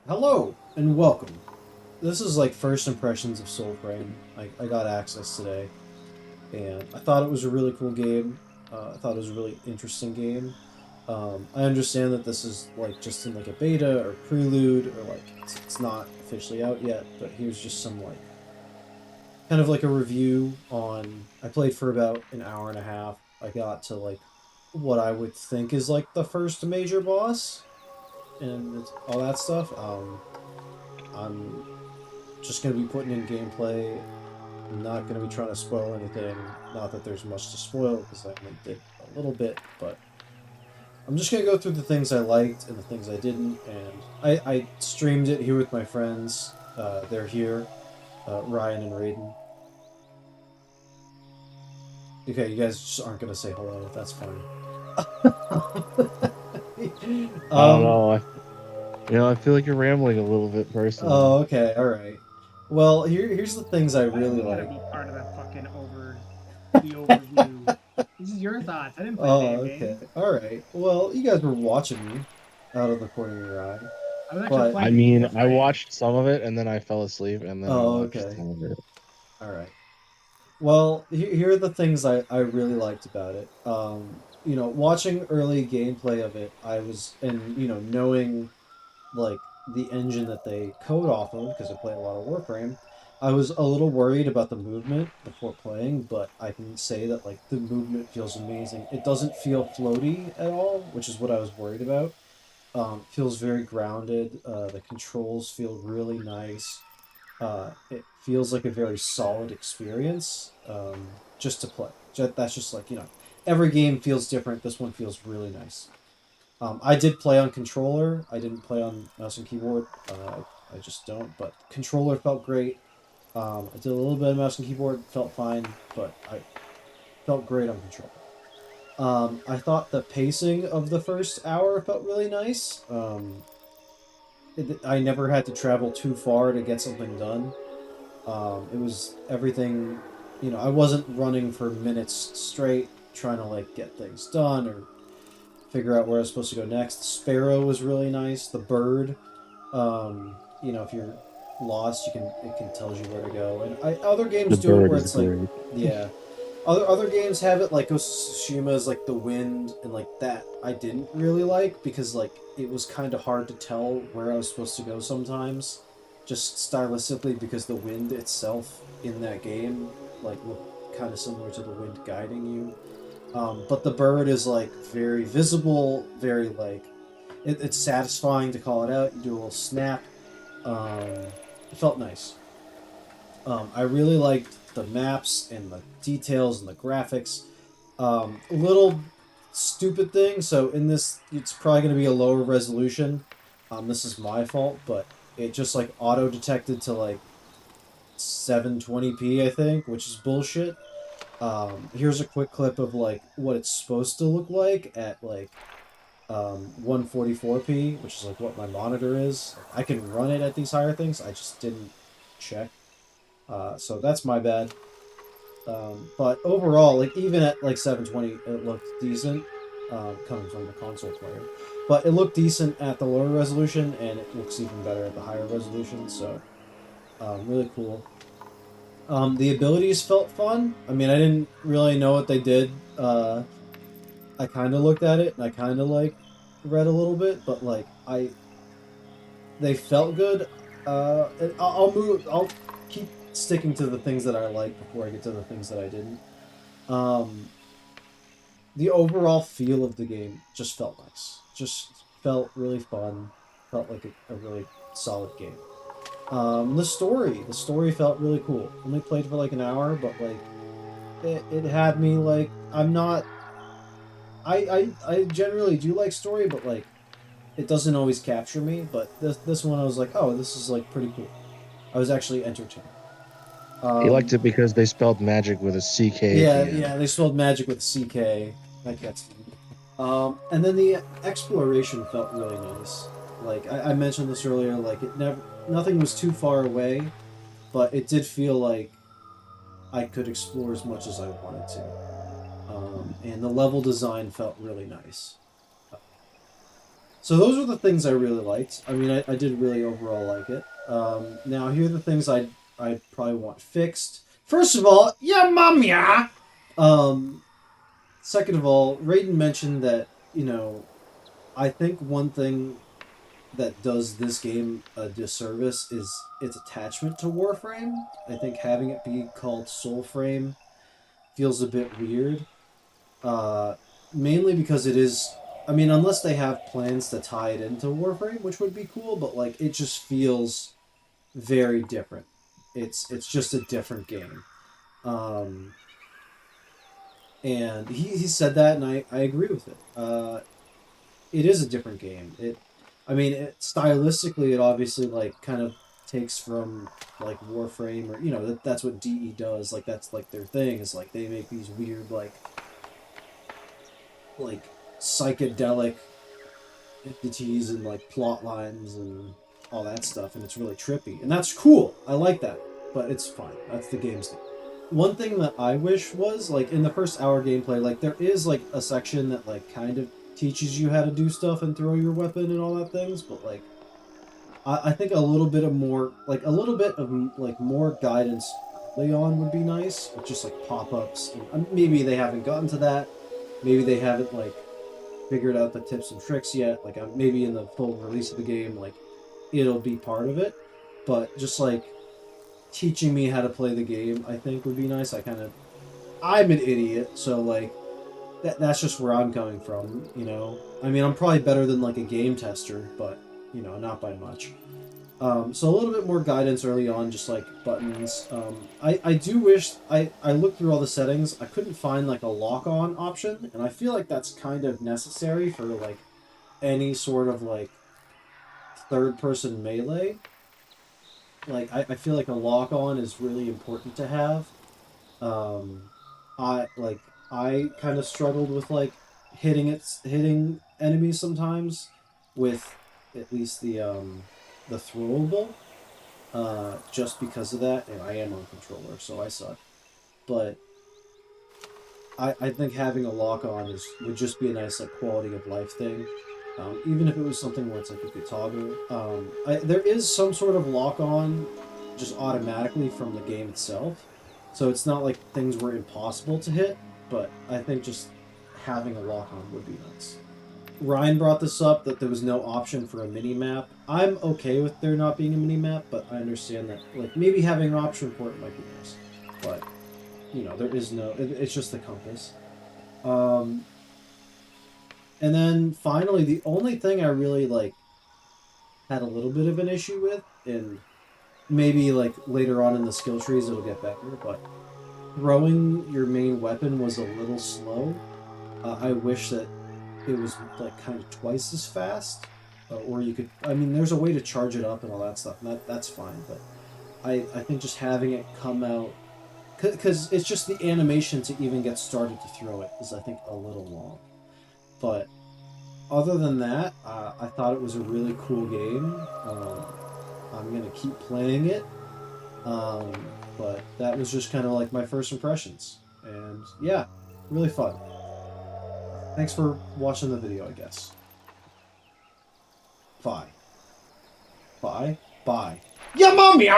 Hello and welcome. This is like first impressions of SOULFRAME. I got access today, and I thought it was a really cool game. I thought it was a really interesting game. I understand that this is like just in like a beta or prelude or like it's not officially out yet, but here's just some like kind of like a review on. I played for about an hour and a half. I got to like what I would think is like the first major boss and all that stuff. I'm just going to be putting in gameplay. I'm not going to be trying to spoil anything. Not that there's much to spoil because I only did a little bit, but I'm just going to go through the things I liked and the things I didn't. And I streamed it here with my friends. They're here, Ryan and Raiden. Okay, you guys just aren't going to say hello. That's fine. I don't um, know. I feel like you're rambling a little bit personally. oh, okay, all right. Well, here's the things I I really don't want to like. be part of the overview. This is your thoughts. I didn't play the Oh, damn okay. game. All right. Well, you guys were watching me out of the corner of your eye. I was actually But, I playing mean, I yesterday. watched some of it and then I fell asleep and then I oh, watched okay. some of it. All right. Well, here are the things I really liked about it. Watching early gameplay of it, and, knowing, like, the engine that they code off of, because I play a lot of Warframe, I was a little worried about the movement before playing, but I can say that, like, the movement feels amazing. It doesn't feel floaty at all, which is what I was worried about. Feels very grounded. The controls feel really nice. It feels like a very solid experience just to play. That's just like, every game feels different. This one feels really nice. I did play on controller. I didn't play on mouse and keyboard. I just don't. But controller felt great. I did a little bit of mouse and keyboard. Felt fine, but I felt great on controller. I thought the pacing of the first hour felt really nice. I never had to travel too far to get something done. It was everything, I wasn't running for minutes straight trying to like get things done or figure out where I was supposed to go next. Sparrow was really nice. The bird, if you're lost, it can tells you where to go. And other The games do it bird where is it's like, great. yeah, other games have it like Ghost of Tsushima is like the wind and like that I didn't really like because like it was kind of hard to tell where I was supposed to go sometimes, just stylistically because the wind itself in that game like looked kind of similar to the wind guiding you. But the bird is like very visible, very like it's satisfying to call it out. You do a little snap. It felt nice. I really liked the maps and the details and the graphics. Little stupid thing. So in this, it's probably going to be a lower resolution. This is my fault, but it just like auto detected to like 720p, I think, which is bullshit. Here's a quick clip of like what it's supposed to look like at like 144p, which is like what my monitor is. I can run it at these higher things. I just didn't check. So that's my bad. But overall, like even at like 720, it looked decent. Coming from the console player, but it looked decent at the lower resolution, and it looks even better at the higher resolution. So, really cool. The abilities felt fun. I mean, I didn't really know what they did. I kind of looked at it and I kind of like read a little bit, but like they felt good. I'll move. I'll keep sticking to the things that I like before I get to the things that I didn't. Um, the overall feel of the game just felt nice. Just felt really fun. Felt like a really solid game. The story felt really cool. Only played for like an hour, but like it had me like I'm not. I generally do like story, but like it doesn't always capture me. But this one I was like, oh, this is like pretty cool. I was actually entertained. He liked Um, it because they spelled magic with a CK at yeah, the end. yeah, they spelled magic with CK. That gets me. And then the exploration felt really nice. Like I mentioned this earlier, like nothing was too far away, but it did feel like I could explore as much as I wanted to. And the level design felt really nice. So those are the things I really liked. I mean, I did really overall like it. Now here are the things I probably want fixed. First of all, yeah, mom, yeah. Um, Second of all, Raiden mentioned that I think one thing that does this game a disservice is its attachment to Warframe. I think having it be called SOULFRAME feels a bit weird. Uh, Mainly because it is. I mean, unless they have plans to tie it into Warframe, which would be cool, but like it just feels very different. It's just a different game. Um, and he said that, and I agree with it. It is a different game. I mean, stylistically, it obviously like kind of takes from like Warframe, or that's what DE does. Like that's like their thing, is like they make these weird like psychedelic entities and like plot lines and all that stuff, and it's really trippy, and that's cool. I like that, but it's fine. That's the game's thing. One thing that I wish was like in the first hour gameplay, like there is like a section that like kind of teaches you how to do stuff and throw your weapon and all that things, but like I think a little bit of more, like a little bit of like more guidance early on would be nice, with just like pop-ups, and maybe they haven't gotten to that. Maybe they haven't like figured out the tips and tricks yet. Like maybe in the full release of the game, like it'll be part of it. But just like teaching me how to play the game, I think would be nice. I'm an idiot, so like that's just where I'm coming from. I mean, I'm probably better than like a game tester, but not by much. So a little bit more guidance early on, just like buttons. I do wish I looked through all the settings. I couldn't find like a lock-on option, and I feel like that's kind of necessary for like any sort of like third-person melee. Like I feel like a lock-on is really important to have. Um, I kind of struggled with like hitting enemies sometimes with at least the throwable. Just because of that, and I am on controller, so I suck. But I think having a lock on would just be a nice like quality of life thing. Even if it was something where it's like you could toggle. There is some sort of lock on just automatically from the game itself, so it's not like things were impossible to hit. But I think just having a lock on would be nice. Ryan brought this up, that there was no option for a mini map. I'm okay with there not being a mini map, but I understand that like maybe having an option for it might be nice. But there is no. It's just the compass. Um, and then finally, the only thing I really like had a little bit of an issue with, and maybe like later on in the skill trees it'll get better, but throwing your main weapon was a little slow. I wish that it was like kind of twice as fast, or you could. I mean, there's a way to charge it up and all that stuff, and that's fine. But I think just having it come out, because it's just the animation to even get started to throw it is, I think, a little long. But other than that, I thought it was a really cool game. I'm gonna keep playing it. But that was just kind of like my first impressions, and yeah, really fun. Thanks for watching the video, I guess. Bye. Bye. Bye. Yeah, mom, yeah!